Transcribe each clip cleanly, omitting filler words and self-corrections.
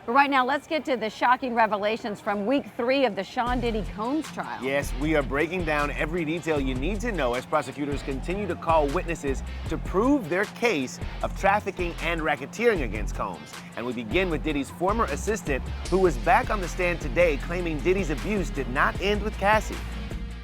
But right now, let's get to the shocking revelations from week 3 of the Sean Diddy Combs trial. Yes, we are breaking down every detail you need to know as prosecutors continue to call witnesses to prove their case of trafficking and racketeering against Combs. And we begin with Diddy's former assistant, who was back on the stand today claiming Diddy's abuse did not end with Cassie.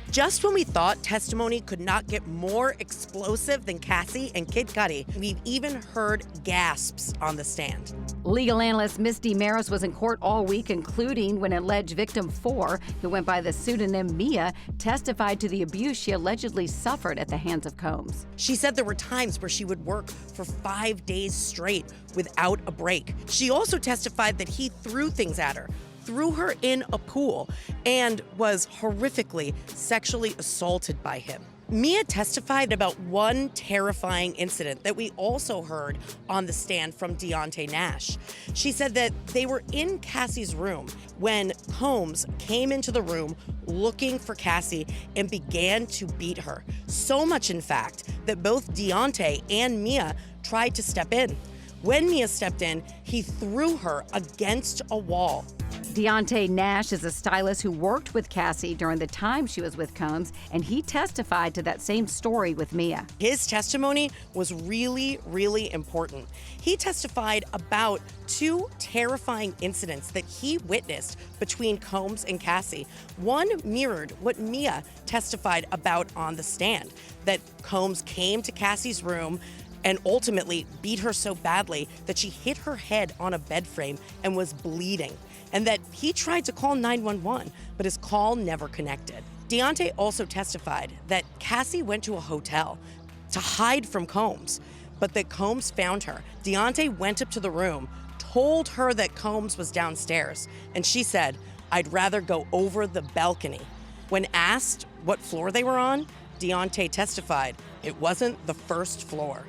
Just when we thought testimony could not get more explosive than Cassie and Kid Cudi, we've even heard gasps on the stand. Legal analyst Misty Marris was in court all week, including when alleged victim 4, who went by the pseudonym Mia, testified to the abuse she allegedly suffered at the hands of Combs. She said there were times where she would work for 5 days straight without a break. She also testified that he threw things at her, threw her in a pool, and was horrifically sexually assaulted by him. Mia testified about one terrifying incident that we also heard on the stand from Deonte Nash. She said that they were in Cassie's room when Combs came into the room looking for Cassie and began to beat her. So much, in fact, that both Deonte and Mia tried to step in. When Mia stepped in, he threw her against a wall. Deonte Nash is a stylist who worked with Cassie during the time she was with Combs, and he testified to that same story with Mia. His testimony was really, really important. He testified about 2 terrifying incidents that he witnessed between Combs and Cassie. One mirrored what Mia testified about on the stand, that Combs came to Cassie's room and ultimately beat her so badly that she hit her head on a bed frame and was bleeding, and that he tried to call 911, but his call never connected. Deonte also testified that Cassie went to a hotel to hide from Combs, but that Combs found her. Deonte went up to the room, told her that Combs was downstairs, and she said, "I'd rather go over the balcony." When asked what floor they were on, Deonte testified it wasn't the first floor.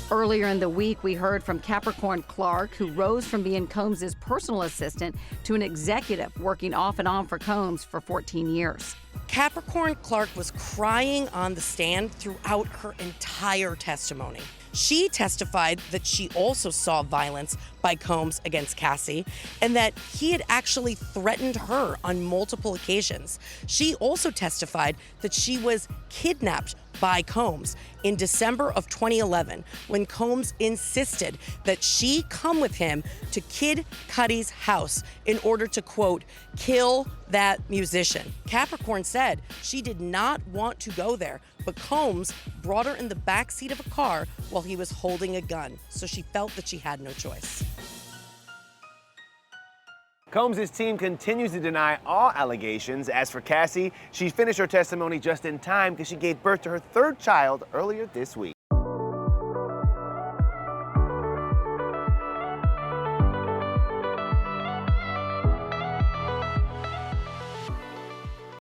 Earlier in the week, we heard from Capricorn Clark, who rose from being Combs' personal assistant to an executive working off and on for Combs for 14 years. Capricorn Clark was crying on the stand throughout her entire testimony. She testified that she also saw violence by Combs against Cassie and that he had actually threatened her on multiple occasions. She also testified that she was kidnapped by Combs in December of 2011 when Combs insisted that she come with him to Kid Cudi's house in order to, quote, kill that musician. Capricorn said she did not want to go there, but Combs brought her in the back seat of a car while he was holding a gun, so she felt that she had no choice. Combs' team continues to deny all allegations. As for Cassie, she finished her testimony just in time because she gave birth to her 3rd child earlier this week.